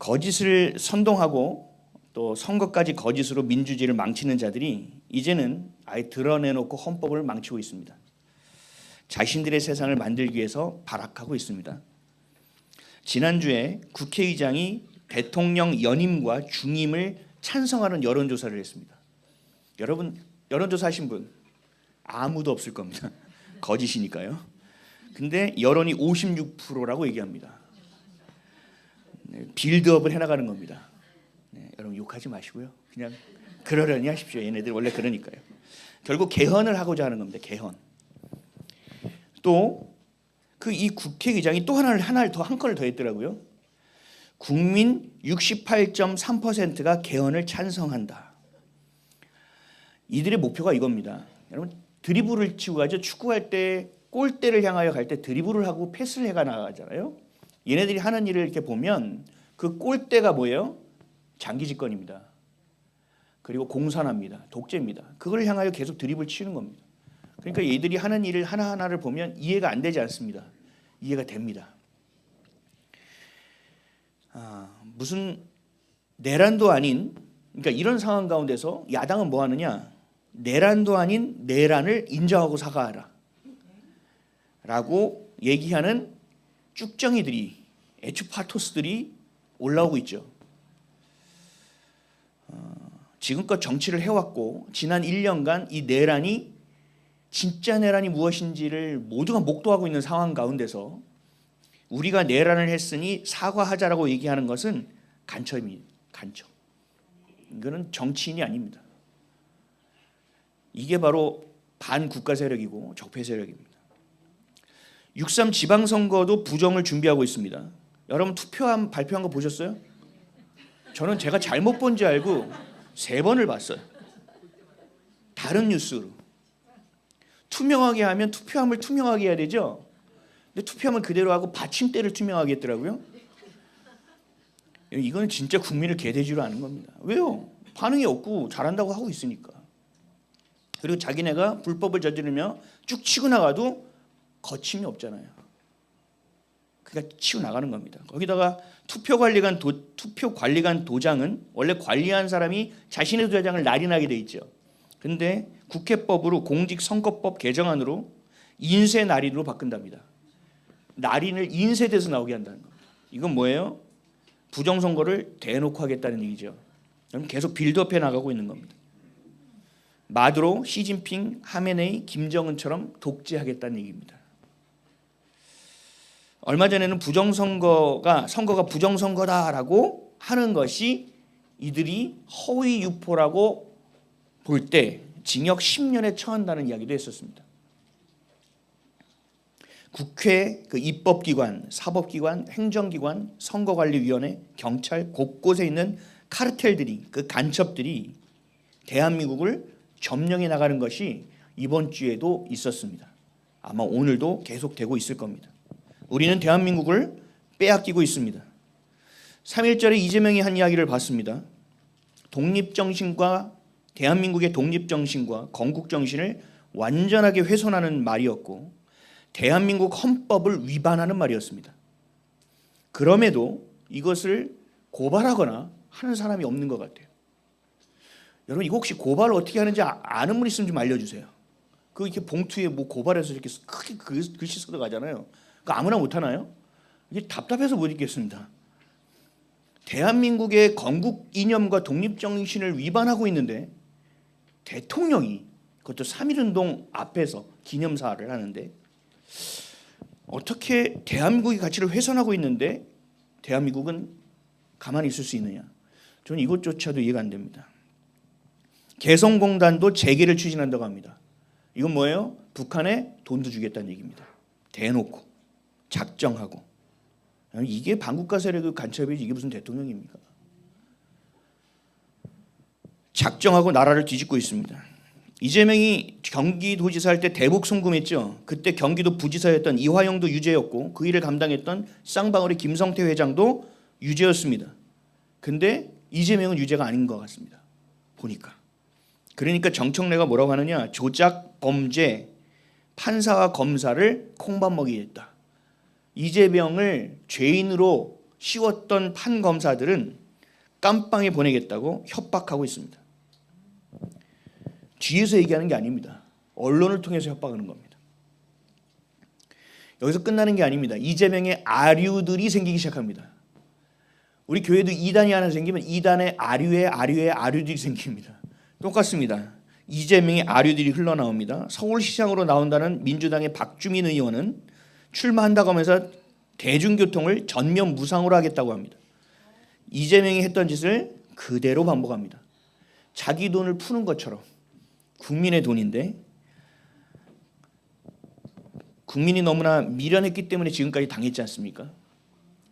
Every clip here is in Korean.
거짓을 선동하고 또 선거까지 거짓으로 민주주의를 망치는 자들이 이제는 아예 드러내놓고 헌법을 망치고 있습니다. 자신들의 세상을 만들기 위해서 발악하고 있습니다. 지난주에 국회의장이 대통령 연임과 중임을 찬성하는 여론조사를 했습니다. 여러분 여론조사 하신 분 아무도 없을 겁니다. 거짓이니까요. 근데 여론이 56%라고 얘기합니다. 빌드업을 해나가는 겁니다. 여러분 욕하지 마시고요. 그냥 그러려니 하십시오. 얘네들 원래 그러니까요. 결국 개헌을 하고자 하는 겁니다. 개헌. 또 그 이 국회의장이 또 한 건을 더 했더라고요. 국민 68.3%가 개헌을 찬성한다. 이들의 목표가 이겁니다. 여러분 드리블을 치고 가죠. 축구할 때 골대를 향하여 갈 때 드리블을 하고 패스를 해가 나가잖아요. 얘네들이 하는 일을 이렇게 보면 그 골대가 뭐예요? 장기 집권입니다. 그리고 공산화입니다. 독재입니다. 그걸 향하여 계속 드리블 치는 겁니다. 그러니까 얘들이 하는 일을 하나하나를 보면 이해가 안 되지 않습니다. 이해가 됩니다. 무슨 내란도 아닌, 그러니까 이런 상황 가운데서 야당은 뭐 하느냐? 내란도 아닌 내란을 인정하고 사과하라 라고 얘기하는 쭉정이들이, 에추파토스들이 올라오고 있죠. 지금껏 정치를 해왔고 지난 1년간 이 내란이 진짜 내란이 무엇인지를 모두가 목도하고 있는 상황 가운데서 우리가 내란을 했으니 사과하자라고 얘기하는 것은 간첩입니다. 간첩. 이거는 정치인이 아닙니다. 이게 바로 반국가 세력이고 적폐 세력입니다. 6.3 지방선거도 부정을 준비하고 있습니다. 여러분 발표한 거 보셨어요? 저는 제가 잘못 본지 알고 3번을 봤어요. 다른 뉴스로. 투명하게 하면 투표함을 투명하게 해야 되죠. 근데 투표함을 그대로 하고 받침대를 투명하게 했더라고요. 이건 진짜 국민을 개돼지로 하는 겁니다. 왜요? 반응이 없고 잘한다고 하고 있으니까. 그리고 자기네가 불법을 저지르며 쭉 치고 나가도 거침이 없잖아요. 그러니까 치고 나가는 겁니다. 거기다가 투표 관리관 도장은 원래 관리한 사람이 자신의 도장을 날인하게 돼 있죠. 그런데 국회법으로 공직선거법 개정안으로 인쇄 날인으로 바꾼답니다. 날인을 인쇄돼서 나오게 한다는 겁니다. 이건 뭐예요? 부정선거를 대놓고 하겠다는 얘기죠. 그럼 계속 빌드업해 나가고 있는 겁니다. 마두로, 시진핑, 하메네이, 김정은처럼 독재하겠다는 얘기입니다. 얼마 전에는 선거가 부정선거다라고 하는 것이 이들이 허위 유포라고 볼 때 징역 10년에 처한다는 이야기도 했었습니다. 국회, 그 입법기관, 사법기관, 행정기관, 선거관리위원회, 경찰 곳곳에 있는 카르텔들이, 그 간첩들이 대한민국을 점령해 나가는 것이 이번 주에도 있었습니다. 아마 오늘도 계속되고 있을 겁니다. 우리는 대한민국을 빼앗기고 있습니다. 3.1절에 이재명이 한 이야기를 봤습니다. 대한민국의 독립정신과 건국정신을 완전하게 훼손하는 말이었고 대한민국 헌법을 위반하는 말이었습니다. 그럼에도 이것을 고발하거나 하는 사람이 없는 것 같아요. 여러분 이거 혹시 고발을 어떻게 하는지 아는 분 있으면 좀 알려주세요. 그 이렇게 봉투에 뭐 고발해서 이렇게 크게 글씨 써서 가잖아요. 그 아무나 못 하나요? 이게 답답해서 못 읽겠습니다. 대한민국의 건국 이념과 독립 정신을 위반하고 있는데 대통령이 그것도 3.1운동 앞에서 기념사를 하는데 어떻게 대한민국의 가치를 훼손하고 있는데 대한민국은 가만히 있을 수 있느냐? 저는 이것조차도 이해가 안 됩니다. 개성공단도 재개를 추진한다고 합니다. 이건 뭐예요? 북한에 돈도 주겠다는 얘기입니다. 대놓고 작정하고. 이게 반국가 세력의 간첩이지 이게 무슨 대통령입니까? 작정하고 나라를 뒤집고 있습니다. 이재명이 경기도지사 할 때 대북 송금했죠. 그때 경기도 부지사였던 이화영도 유죄였고 그 일을 감당했던 쌍방울의 김성태 회장도 유죄였습니다. 근데 이재명은 유죄가 아닌 것 같습니다. 보니까. 그러니까 정청래가 뭐라고 하느냐. 조작, 범죄, 판사와 검사를 콩밥 먹이겠다. 이재명을 죄인으로 씌웠던 판검사들은 깜빵에 보내겠다고 협박하고 있습니다. 뒤에서 얘기하는 게 아닙니다. 언론을 통해서 협박하는 겁니다. 여기서 끝나는 게 아닙니다. 이재명의 아류들이 생기기 시작합니다. 우리 교회도 이단이 하나 생기면 이단의 아류들이 생깁니다. 똑같습니다. 이재명의 아류들이 흘러나옵니다. 서울시장으로 나온다는 민주당의 박주민 의원은 출마한다고 하면서 대중교통을 전면 무상으로 하겠다고 합니다. 이재명이 했던 짓을 그대로 반복합니다. 자기 돈을 푸는 것처럼. 국민의 돈인데 국민이 너무나 미련했기 때문에 지금까지 당했지 않습니까?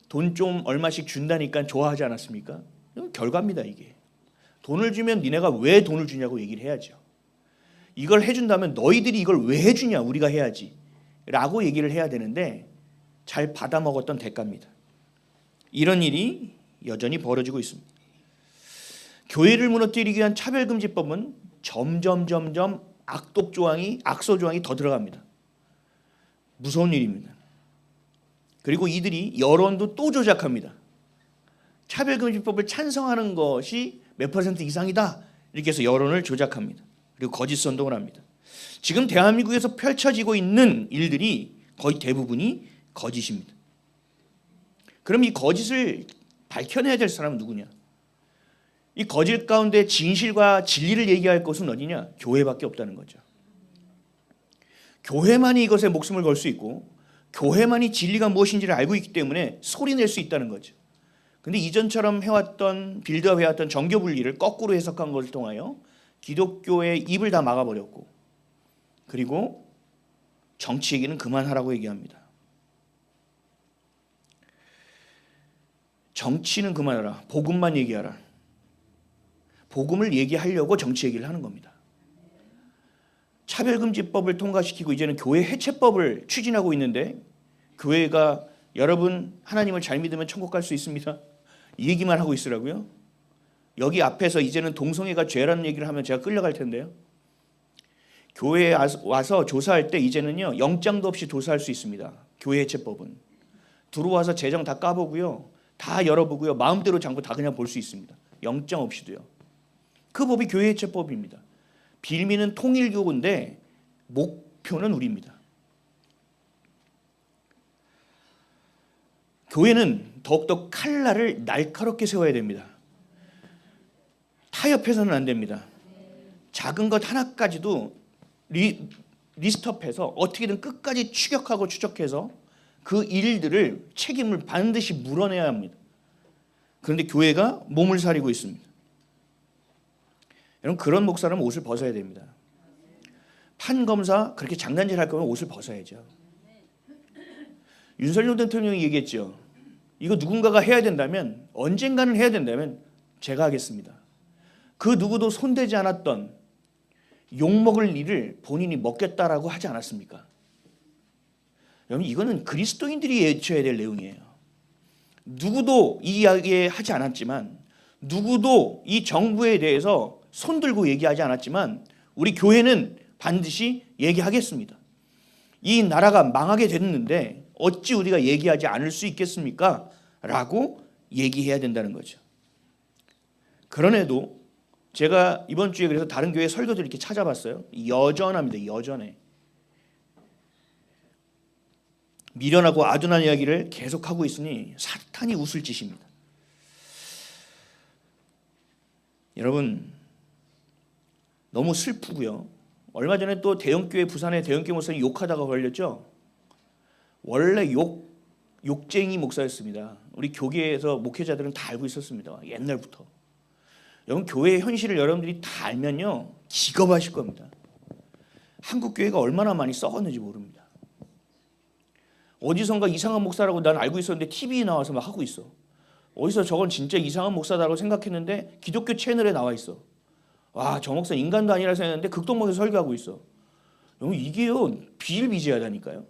돈 좀 얼마씩 준다니까 좋아하지 않았습니까? 이건 결과입니다. 이게. 돈을 주면 니네가 왜 돈을 주냐고 얘기를 해야죠. 이걸 해준다면 너희들이 이걸 왜 해주냐 우리가 해야지 라고 얘기를 해야 되는데 잘 받아먹었던 대가입니다. 이런 일이 여전히 벌어지고 있습니다. 교회를 무너뜨리기 위한 차별금지법은 점점 악독 조항이 악소 조항이 더 들어갑니다. 무서운 일입니다. 그리고 이들이 여론도 또 조작합니다. 차별금지법을 찬성하는 것이 몇 퍼센트 이상이다 이렇게 해서 여론을 조작합니다. 그리고 거짓 선동을 합니다. 지금 대한민국에서 펼쳐지고 있는 일들이 거의 대부분이 거짓입니다. 그럼 이 거짓을 밝혀내야 될 사람은 누구냐? 이 거짓 가운데 진실과 진리를 얘기할 곳은 어디냐? 교회밖에 없다는 거죠. 교회만이 이것에 목숨을 걸 수 있고 교회만이 진리가 무엇인지를 알고 있기 때문에 소리낼 수 있다는 거죠. 그런데 이전처럼 해왔던 빌드업 해왔던 정교 분리를 거꾸로 해석한 것을 통하여 기독교의 입을 다 막아버렸고 그리고 정치 얘기는 그만하라고 얘기합니다. 정치는 그만하라. 복음만 얘기하라. 복음을 얘기하려고 정치 얘기를 하는 겁니다. 차별금지법을 통과시키고 이제는 교회 해체법을 추진하고 있는데 교회가 여러분 하나님을 잘 믿으면 천국 갈 수 있습니다. 이 얘기만 하고 있으라고요? 여기 앞에서 이제는 동성애가 죄라는 얘기를 하면 제가 끌려갈 텐데요. 교회에 와서 조사할 때 이제는요 영장도 없이 조사할 수 있습니다. 교회 해체법은. 들어와서 재정 다 까보고요. 다 열어보고요. 마음대로 장부 다 그냥 볼 수 있습니다. 영장 없이도요. 그 법이 교회 해체법입니다. 빌미는 통일교인데 목표는 우리입니다. 교회는 더욱더 칼날을 날카롭게 세워야 됩니다. 타협해서는 안 됩니다. 작은 것 하나까지도 리스트업해서 어떻게든 끝까지 추격하고 추적해서 그 일들을 책임을 반드시 물어내야 합니다. 그런데 교회가 몸을 사리고 있습니다. 여러분 그런 목사라면 옷을 벗어야 됩니다. 판검사 그렇게 장난질 할 거면 옷을 벗어야죠. 윤석열 대통령이 얘기했죠. 이거 누군가가 해야 된다면 언젠가는 해야 된다면 제가 하겠습니다. 그 누구도 손대지 않았던 욕먹을 일을 본인이 먹겠다라고 하지 않았습니까? 여러분 이거는 그리스도인들이 외쳐야 될 내용이에요. 누구도 이 이야기 하지 않았지만 누구도 이 정부에 대해서 손들고 얘기하지 않았지만 우리 교회는 반드시 얘기하겠습니다. 이 나라가 망하게 됐는데 어찌 우리가 얘기하지 않을 수 있겠습니까? 라고 얘기해야 된다는 거죠. 그런데도 제가 이번 주에 그래서 다른 교회 설교들 이렇게 찾아봤어요. 여전합니다. 여전해. 미련하고 아둔한 이야기를 계속하고 있으니 사탄이 웃을 짓입니다. 여러분 너무 슬프고요. 얼마 전에 또 대형교회 부산의 대형교회 목사님 욕하다가 걸렸죠. 원래 욕쟁이 목사였습니다. 우리 교계에서 목회자들은 다 알고 있었습니다. 옛날부터. 여러분 교회의 현실을 여러분들이 다 알면요 기겁하실 겁니다. 한국 교회가 얼마나 많이 썩었는지 모릅니다. 어디선가 이상한 목사라고 난 알고 있었는데 TV에 나와서 막 하고 있어. 어디서 저건 진짜 이상한 목사다라고 생각했는데 기독교 채널에 나와 있어. 와, 저 목사 인간도 아니라 생각했는데 극동목에서 설교하고 있어. 여러분 이게요 비일비재하다니까요.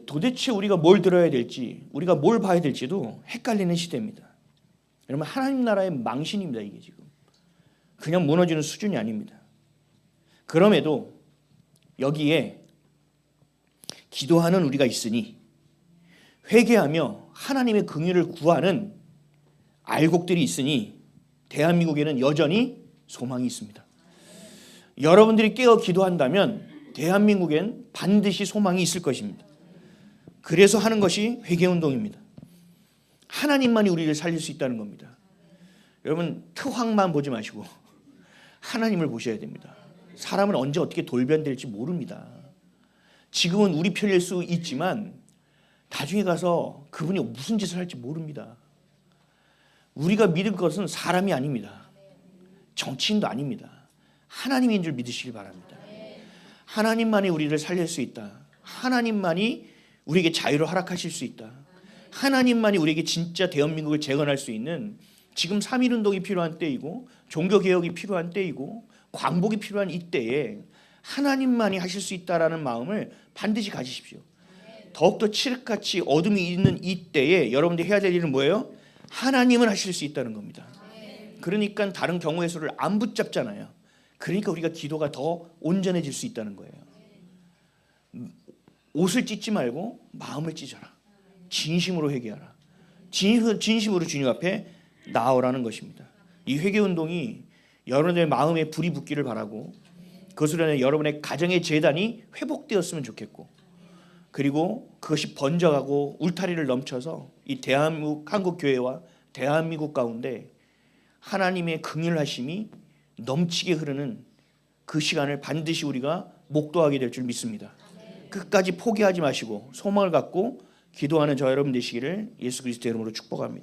도대체 우리가 뭘 들어야 될지 우리가 뭘 봐야 될지도 헷갈리는 시대입니다. 여러분 하나님 나라의 망신입니다. 이게 지금 그냥 무너지는 수준이 아닙니다. 그럼에도 여기에 기도하는 우리가 있으니 회개하며 하나님의 긍휼을 구하는 알곡들이 있으니 대한민국에는 여전히 소망이 있습니다. 여러분들이 깨어 기도한다면 대한민국엔 반드시 소망이 있을 것입니다. 그래서 하는 것이 회개운동입니다. 하나님만이 우리를 살릴 수 있다는 겁니다. 여러분 트황만 보지 마시고 하나님을 보셔야 됩니다. 사람은 언제 어떻게 돌변될지 모릅니다. 지금은 우리 편일 수 있지만 나중에 가서 그분이 무슨 짓을 할지 모릅니다. 우리가 믿을 것은 사람이 아닙니다. 정치인도 아닙니다. 하나님인 줄 믿으시길 바랍니다. 하나님만이 우리를 살릴 수 있다. 하나님만이 우리에게 자유를 허락하실 수 있다. 하나님만이 우리에게 진짜 대한민국을 재건할 수 있는 지금 3.1운동이 필요한 때이고 종교개혁이 필요한 때이고 광복이 필요한 이때에 하나님만이 하실 수 있다라는 마음을 반드시 가지십시오. 더욱더 칠흑같이 어둠이 있는 이때에 여러분들이 해야 될 일은 뭐예요? 하나님은 하실 수 있다는 겁니다. 그러니까 다른 경우의 수를 안 붙잡잖아요. 그러니까 우리가 기도가 더 온전해질 수 있다는 거예요. 옷을 찢지 말고 마음을 찢어라. 진심으로 회개하라. 진심으로 주님 앞에 나오라는 것입니다. 이 회개운동이 여러분의 마음에 불이 붙기를 바라고 그것으로 인해 여러분의 가정의 재단이 회복되었으면 좋겠고 그리고 그것이 번져가고 울타리를 넘쳐서 이 대한민국 한국교회와 대한민국 가운데 하나님의 긍휼하심이 넘치게 흐르는 그 시간을 반드시 우리가 목도하게 될 줄 믿습니다. 끝까지 포기하지 마시고 소망을 갖고 기도하는 저 여러분 되시기를 예수 그리스도의 이름으로 축복합니다.